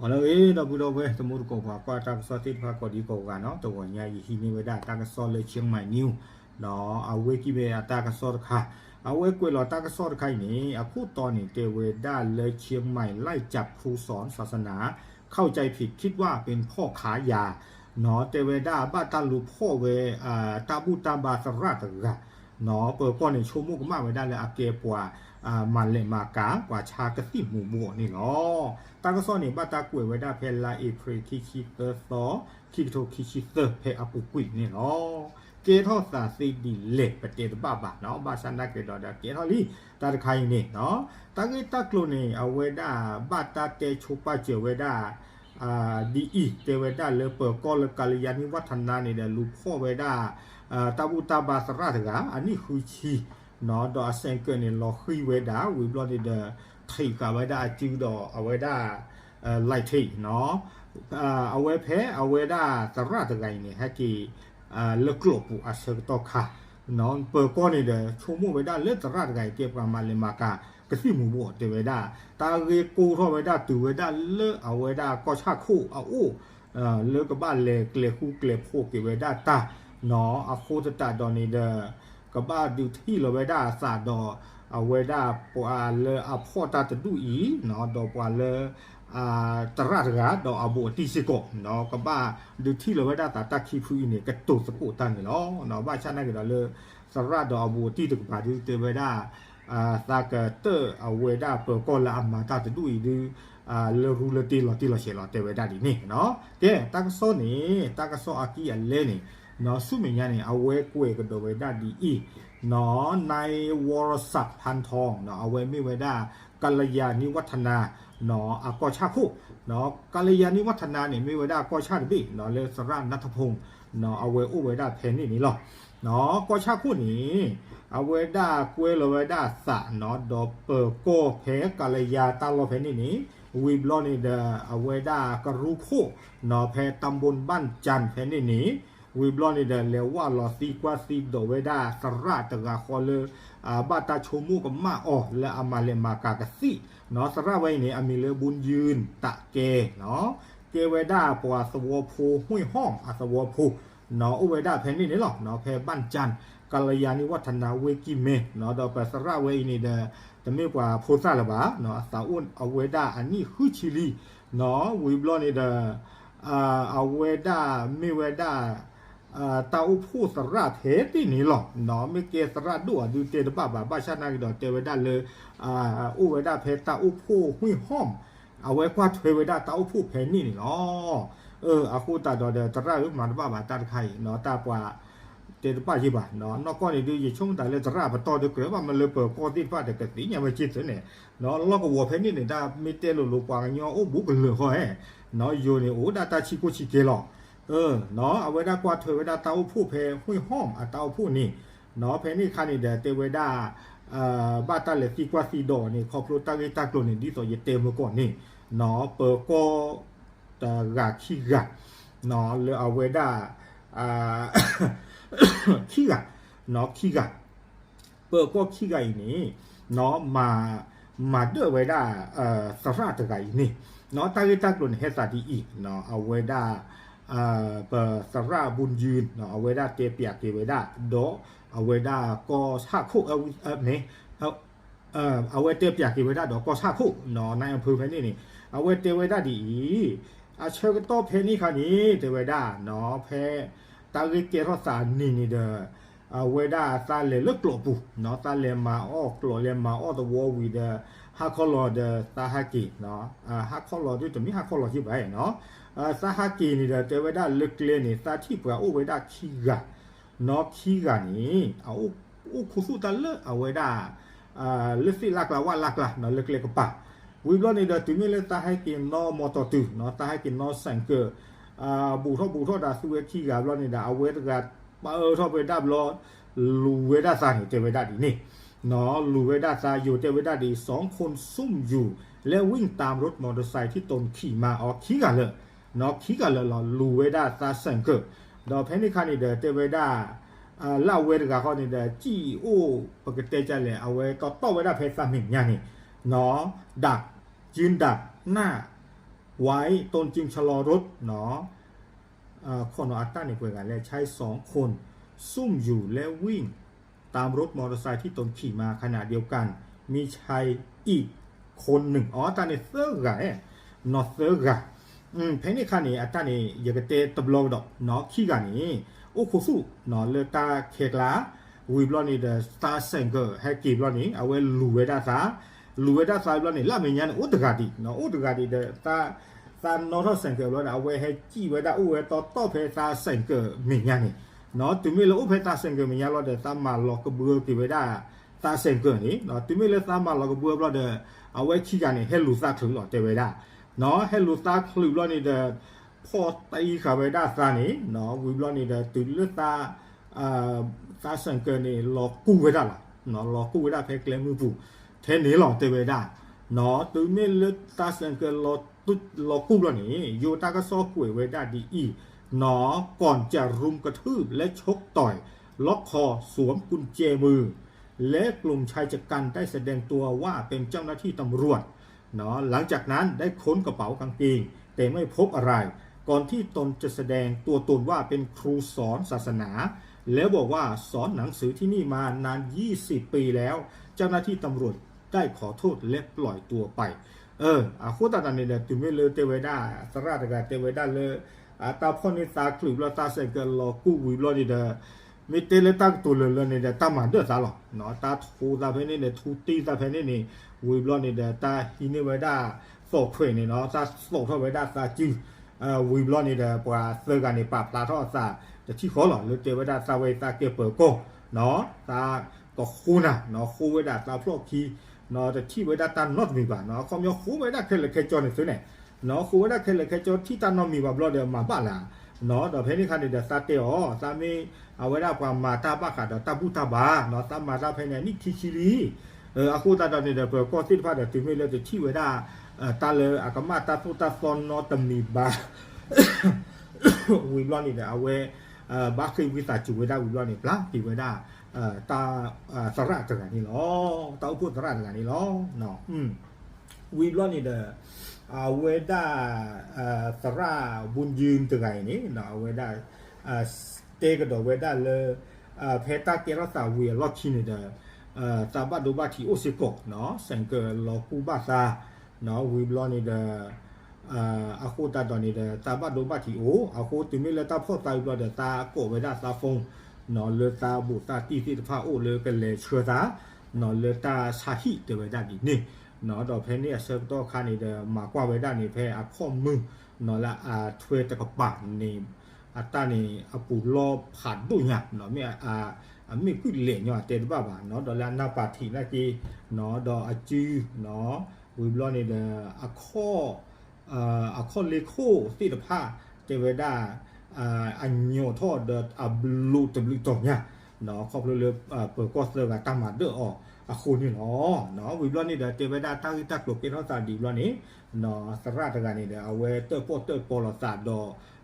เราพูดเอาไว้สมมติก็ว่าก็ตากสอติดพาก็ดีก็กันเนาะตัวใหญ่ที่นี่เวลาตากสอเลยเชียงใหม่นิวเนาะเอาไว้กี่เวลาตากสอค่ะเอาไว้กวยหลอตากสอใครนี่อาคู่ตอนนี้เตเวด้าเลยเชียงใหม่ไล่จับครูสอนศาสนาเข้าใจผิดคิดว่าเป็นพ่อขายาเนาะเตเวด้าบ้าตาลูพ่อเวตาบูตาบาสระตกะเนาะเปิดก้อนในชั่วโมงก็มาไว้ได้เลยอาเกปัวมันเลยมากากว่าชากระติหมู่บัวนี่เนาะตากระซ้อนนี่บ้าตากวยไว้ได้เพลาเอพริคิคิเตอร์ซอคิโตคิชิเตอร์เพอปุกุยนี่เนาะเกทอสาซีดีเล็กประเจตบ้าบ้าเนาะบ้าชันได้เกดอดาเกทอลี่ตาใครนี่เนาะตาเกตากลูนี่เอาไว้ได้บ้าตาเตชุปาเจไว้ได้ดีอีเตไว้ได้เลยเปิดก้อนเลยกาลยานิวัฒนานี่เดี๋ยวลูกพ่อไว้ได้ตาบูตาบาสระถึงอันนี้คือชีเนาะดอเซนเกอร์เนี่ยเราคุยไว้ได้วิบลอนี่เดไทยกับไว้ได้จิวดอเอาไว้ได้ไลท์เนาะเอาไว้แพ้เอาไว้ได้สระถึงไงเนี่ยฮะกี่เลิกหลบอาเซกตอค่ะเนาะเปิดก้อนนี่เดชั่วโมงไว้ได้เลือดสระถึงไงเก็บกันมาเลยมากากระสีหมู่บัวเตไว้ได้ตาเรียกูท่อไว้ได้ตื่นไว้ได้เลิกเอาไว้ได้ก็ชาคู่เอาอู้เลิกกับบ้านเล็กเกลียคู่เกลียโพกเก็บไว้ได้ตาเนาะเอาโคตรตาดอนนี่เดกับบ้านดิวที่เราไว้ได้ศาสตร์ดอเอาไว้ได้ปวาเลเอาพ่อตาจะดูอีเนาะดอกปวาเลตราดกาดอกอาบัวตีสิโกเนาะกับบ้านดิวที่เราไว้ได้ตาตาคีฟูนี่กระตุกสกุตันเนาะเนาะบ้านชาตินั่นก็เลยสระดอกอาบัวตีตึกป่าดิวเตไว้ได้ตากเตอเอาไว้ได้เปิดก้อนละอามาตาจะดูอีดูเลรูเลตีลอตีลอเชลอเตไว้ได้ดีนี่เนาะเจ้ตากโซนี่ตากโซอากีอันเล่นี่เนาะสุเมียนี่เอาไว้กวยกันโดยไว้ได้ดีอีเนาะในวรศักดิ์พันทองเนาะเอาไว้ไม่ไว้ได้กัลยาณิวัฒนาเนาะก็ชาคู่เนาะกัลยาณิวัฒนาเนี่ยไม่ไว้ได้ก็ชาดิเนาะเลสระนัทพงศ์เนาะเอาไว้อู้ไว้ได้เพนนี่หรอเนาะก็ชาคู่นี้เอาไว้ได้กวยเราไว้ได้สะเนาะดอเปอร์โกเพกัลยาตาโลเพนนี่วิบลอนี่เดเอาไว้ได้กรูคู่เนาะเพตำบลบ้านจันเพนนี่วิบลอนี่เดเลว่าลอซีกว่าซีโดไว้ได้สระตกาคอเลบาตาชมูกับมาออและอามาเลมากากซีเนาะสระไว้นี่อามีเลบุญยืนตะเกเนาะเกไว้ได้ปวาสวโพห้วยห้องอาสวโพเนาะอุไว้ได้แผ่นนี่หรอกเนาะแผ่บ้านจันกัลยาณิวัฒนาเวกิเมเนาะดอกไปสระไว้นี่เดจะไม่กว่าโพซาละบาเนาะสาวอุ่นเอาไว้ได้อันนี้คือชิลีเนาะวิบลอนี่เดเอาไว้ได้ไม่ไว้ได้ตาอุพูสระเทตินี่หรอกเนาะไม่เกสระดัวดูเตดบ้าชานาดอกเตไว้ได้เลยอุไว้ได้เพตาอุพูหุ้ยห้อมเอาไว้กว่าเทไว้ได้ตาอุพูเพนี่นี่เนาะอาคูตาดอเดตระลุมันบ้าตาไข่เนาะตากว่าเตดยี่บาเนาะนอกก็นี่ดูช่วงแต่เลยตระปตอเดเกลือว่ามันเลยเปิดปอติฟ้าเด็กติเนี่ยมาจิตเนี่ยเนาะแล้วก็วัวเพนี่เนี่ยได้ไม่เตลุลูกวางยอโอ้บุกเหลือเขาเนาะอยู่เนี่ยโอ้ดาตาชิโกชิเกลอเนาะเอาไว้ได้กว่าเธอไว้ได้เตาผู้เพหุ้ยห้อมเตาผู้นี่เนาะเพนี่คันนี่เดเตไว้ได้บ้าตาเลตีกว่าซีโดนี่คอโปรตาเกตากลนี่ดิโซเยเตมก่อนนี่เนาะเปิดก็ตากาขี้กะเนาะเลยเอาไว้ได้ขี้กะเนาะขี้กะเปิดก็ขี้กะนี่เนาะมาเดือไว้ได้สระตะไกนี่เนาะตาเกตากลนี่เฮสาดีอีเนาะเอาไว้ได้เปิดสระบุญยืนเนาะเอาไว้ได้เตเปียกเตไว้ได้โดเอาไว้ได้ก็ชาคู่เนี่ยเอาไว้เตเปียกเตไว้ได้ดอกก็ชาคู่เนาะในอำเภอเพนนี่เอาไว้เตไว้ได้ดีเชิญโตเพนี่ค่ะนี้เตไว้ได้เนาะเพตาเกเกทอสารนี่เด้อเอาไว้ได้ซาเลเลิกกลบปุ๊เนาะซาเลมาออกกลเลมาออกตัววอวีเดฮักคอลอเดตาฮากิเนาะฮักคอลอด้วยจะมีฮักคอลอที่ไปเนาะสาหกินี่เดเตไว้ได้ลึกเลนี่สาที่ปะอุไว้ได้ขี้กะเนาะขี้กะนี่เอาอุคุสุตะเลเอาไว้ได้ลึกสิลักละว่าลักละเนาะลึกเลกปะวิบลอนี่เดถึงมีเลสาให้กินเนาะมอตอตุเนาะสาให้กินเนาะสังเกอบูทอดาสุเวขี้กะบลอนี่ดาเอาไว้กะทอไปได้บลอลูเวด้าซาเตไว้ได้ดีนี่เนาะลูเวด้าซาอยู่เตไว้ได้ดี2คนซุ่มอยู่แล้ววิ่งตามรถมอเตอร์ไซค์ที่ตนขี่มาออกขี้กะเลยเนาะขี้กันเลยลูเวด้าซาสังเกอดอกเพนิคานี่เดเตเวด้าลาเวดกาเขานี่เดจีโอปกติจะเลยเอาไว้ก็ต่อเวด้าเพซามิงอย่างนี้เนาะดักยืนดักหน้า ไว้ตนจึงชะลอรถเนาะคนอัตตาในเพื่อนกันและใช้2 คนซุ่มอยู่และวิ่งตามรถมอเตอร์ไซค์ที่ตนขี่มาขณะเดียวกันมีชายอีกคนหนึ่งตาในเซอร์กะนอเซอร์กะเพนี่คันนี้อัตตานี่อยากเตะตบลองดอกเนาะขี้กันนี่โอ้โหสู้เนาะเลตาเคกลาวิบลอนี่เดสตาร์เซงเกอร์ให้กีบลอนี่เอาไว้ลูเวดาซาบลอนี่ละเมียนอุตกาดีเนาะอุตกาดีเดตานอทเซงเกอร์บลอนี่เอาไว้ให้จีเวดาอุเวต่อเพตาเซงเกอร์เมียนนี่เนาะถึงไม่รู้อุเพตาเซงเกอร์เมียนเราเดตามาล็อกเบือกีเวดาตาเซงเกอร์นี่เนาะถึงไม่รู้ตามาล็อกเบือบลอเดเอาไว้ขี้กันนี่ให้ลูซาถึงหลอดเตเวดาเนาะให้ลูซาคลิบลอนี่เดพอตีขาเวดาซานี่เนาะวิบลอนี่เดตุลตาตาเซงเกอร์นี่ล็อกกู้เวดาล่ะเนาะล็อกกู้เวดาเพกเลมือปูเทนี่หลอดเตเวดาเนาะถึงไม่รู้ตาเซงเกอร์ล็อกกู้ลอนี่อยู่ตาก็ซอกุยเวดาดีอีเนาะก่อนจะรุมกระทืบและชกต่อยล็อกคอสวมกุญแจมือและกลุ่มชายชะกันได้แสดงตัวว่าเป็นเจ้าหน้าที่ตำรวจเนาะหลังจากนั้นได้ค้นกระเป๋ากางเกงแต่ไม่พบอะไรก่อนที่ตนจะแสดงตัวตนว่าเป็นครูสอนศาสนาแล้วบอกว่าสอนหนังสือที่นี่มานาน20 ปีแล้วเจ้าหน้าที่ตำรวจได้ขอโทษและปล่อยตัวไปโคตรตานี่เดตุเมเลเตเวดาสระตะกาเตเวดาเลตาพ่อนี่ตาคลิบแล้วตาเสกลอกู้วิบลอนี่เดมีเตเลตักตัวเลนี่เดตามันเดือดซาหรอเนาะตาทูตาเพนี่เดทูตีตาเพนี่นี่วิบลอนี่เดตาฮินิเวดาโศกเฟนี่เนาะตาโศกเทเวดาตาจื้อวิบลอนี่เดปว่าเซอร์กันนี่ปาปลาทอดซาจะที่ขอหรอหรือเตเวดาซาเวตาเกเปโกเนาะตาก็คูนะเนาะคูเวดาตาพวกคีเนาะจะที่เวดาตานอตมีบ่าเนาะคอมยอคูเวดาเคลเคจอนี่ซุเนี่ยเนาะคูเวดาเคลเคจอที่ตานอมีบ่าบลอเดมาบ้าล่ะเนาะดอกเพนี่คันเดซาเตอซามีเอาไว้ได้ความมาตาบ้าขาดตาบุตาบาเนาะตามาตาเพนี่นี่คิชิลีอาคูตาดอนนี่เดเปก็ติดพาเดติเมเลจะที่เวดาตาเลอากามาตาพุตาซอนเนาะตมีบาวิบลอนี่เดเอาไว้บาคือวิสาจูเวดาวิบลอนี่ปลาติเวดาตาสระตะนี่ล้อตาอุปสระตะนี่ล้อเนาะวิบลอนี่เดเวดาสระบุญยืนตะไงนี่เนาะเวดาเตกดอเวดาเลเพตาเกรสาเวลอคินี่เดซาบะโดบาทีโอซิโกเนาะสังเกลอคูบาซาเนาะวิบลอนี่เดอาโคตาดอนี่เดซาบะโดบาทีโออาโคติเมเลตาพ่อตายบลอเดตาโกเวดาซาฟงเนาะเลตาบุตาตีติพาโอเลกันเลเชตาเนาะเลตาซาฮิเตเวดาดินี่เนาะดอกเพนี่เซอร์ตอคานี่เดมากว่าเวดานี่เพอะข้อมือเนาะละทเวตะกปะนี่อัตตานี่อปูลอผ่านดุญะเนาะมีมีกุเหลี่ยเนาะเตดบ้าเนาะดอลานาปาทีนะกีเนาะดออจืเนาะวิบลอนี่เดอะข้อเลโคติดผ้าเตเวดาอันโยทอดอับลูตบลิตเนี่ยเนาะครอบเรือเปิดก็เสือกับตามาเด้อคุณนี่เนาะวิบลอนี่เดเตเวดาตั้งตักโลเกทอสาดีบลอนี่เนาะสระตะกันนี่เดเอาเวเตอร์โปลสาดอ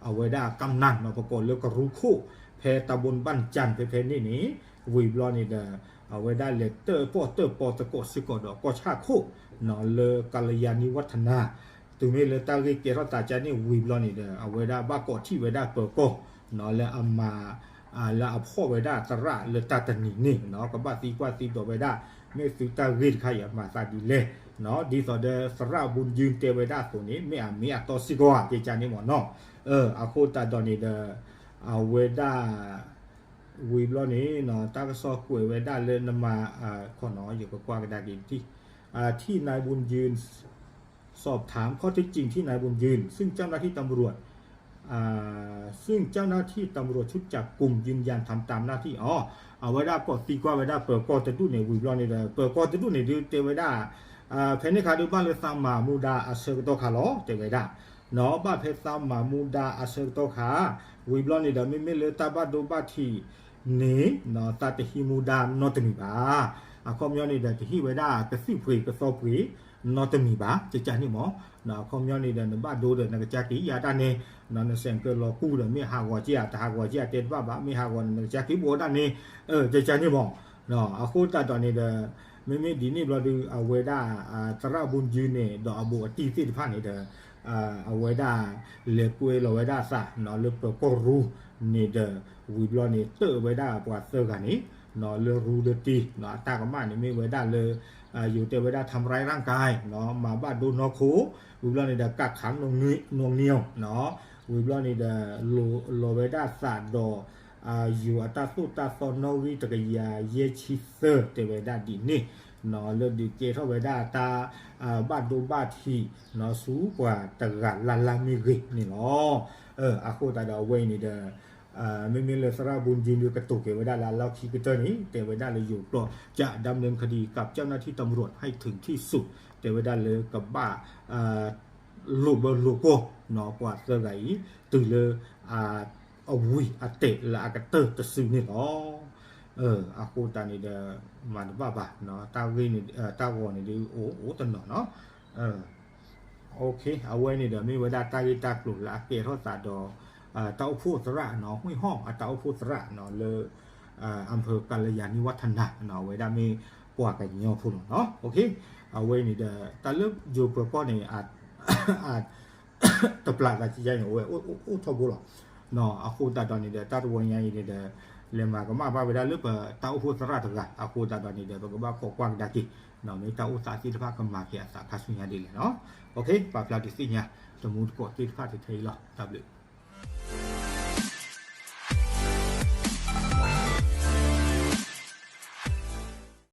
เอาไว้ได้กำนันมาประกอบเรื่องกรู้คู่เพตาบนบ้านจันเพนี่วิบลอนี่เดเอาไว้ได้เลเตอร์ปอตะโกสิกอดก็ชาคู่เนาะเลกัลยาณิวัฒนาตัวนี้เลตาเกเกรตาจานี่วิบลอนี่เดเอาไว้ได้บ้ากอที่ไว้ได้เปิดก็เนาะและอามาและเอาพ่อไว้ได้สระเลตาตนีนี่เนาะกับบ้าตีกว่าตีตัวไว้ได้ไม่สุตาเกตขยับมาซาดีเลยเนาะดีต่อเดสระบุญยืนเตไว้ได้ตัวนี้ไม่มีอัตโตสิกว่าเจจานี่หมดเนาะอาโคตาดอนี่เดเอาเวดาวิบลอนี่เนาะตากซอกวยเวดาเลนมาข้อน้อยอยู่กับกว่ากันได้กินที่นายบุญยืนสอบถามข้อเท็จจริงที่นายบุญยืนซึ่งเจ้าหน้าที่ตำรวจชุดจับกลุ่มยืนยันทำตามหน้าที่เอาเวดาก็ตีกว่าเวดาเปิดก็จะดูในวิบลอนี่เดเปิดก็จะดูในดูเตเวดาเพนิคาดูบ้านเลซามามูดาอาเซโตคาลอเตเวดาเนาะบ้าเพซามามูดาอาเซโตคาวิบลอนี่เดไม่เลตาบาดูบ้าที่นี่เนาะตาเตฮิมูดานอตมีบาคอมยอนี่เดที่เวดากระซิบคุยกระซอปุยนอตมีบาจะจานี่หมอเนาะคอมยอนี่เดบ้าดูเดนักจากียาดานเนเนาะเซงเกลอกูเดมีหากว่าเจียตาหากว่าเจียเตดบ้ามีหากว่านักจากีบัวดานเนจะจานี่หมอเนาะอาคูตาตอนนี้เดไม่ดีนี่เราดูเวดาตระบุญยืนเนี่ยดอกอบูตีที่ผ่านนี่เด เอาไว้ได้เลือกกุยเราไว้ได้ซะเนาะเลือกก็รู้นี่เดวิบลอนี่เตอไว้ได้ปว่าเซอร์กันนี้เนาะเลือกรู้เดตีเนาะตากมานี่ไม่ไว้ได้เลยอยู่แต่ไว้ได้ทำร้ายร่างกายเนาะมาบ้านดูนอโควิบลอนี่เดกักขังนงนี้นงเหนียวเนาะวิบลอนี่เดโลไว้ได้ซะดออยู่อัตราสู้ตาซอนนวิตกยาเยชิเซอร์เตไว้ได้ดีนี่เนาะเลือกดีเกเท่าไว้ได้ตาบ้านดูบ้านที่เนาะสูงกว่าตะกัดลามิรินี่เนาะอาโคตาดาเวนี่เดไม่มีเลยสระบุญยืนอยู่กระตุกเก็บไว้ได้แล้วเราคิดกันตัวนี้เก็บไว้ได้เลยอยู่ก็จะดำเนินคดีกับเจ้าหน้าที่ตำรวจให้ถึงที่สุดเก็บไว้ได้เลยกับบ้าลูกโลโก้เนาะกว่าเสไลตื่นเลยเอาวุ้ยเตะละกระเตอร์ตะซึนี่เนาะอาโคตานี่เดมันบ้าเนาะตาเวนี่ตาวอนี่ดิโอ้ตนเนาะโอเคเอาไว้นี่เดี๋ยวมีเวลาตาวิตากลุ่มละเกทอสาดอเต้าพูดสระเนาะห้วยห้องเต้าพูดสระเนาะเลยอำเภอกัลยาณิวัฒนะเนาะไว้ได้มีกว่ากันยอพูดเนาะโอเคเอาไว้นี่เดี๋ยวตาเลิกอยู่ประกอบนี่อาจตบหลักกันจะยังไว้โอ้ทบุหรอเนาะอาคูตาตอนนี้เดี๋ยวตาตัวใหญ่นี่เดี๋ยวเรื่องมาก็มาไปได้หรือเปล่าเต้าพูดสระถึงกันอาคูตาตอนนี้เดี๋ยวก็บ้าขอกว้างดากิเนาะในเต้าอุตสาหกรรมก็มาเกี่ยสาขาสุญญาดีเลยเนาะโอเคปรับลาดิสิเนี่ยสมมุติกดที่ค่าที่ไทยหรอ W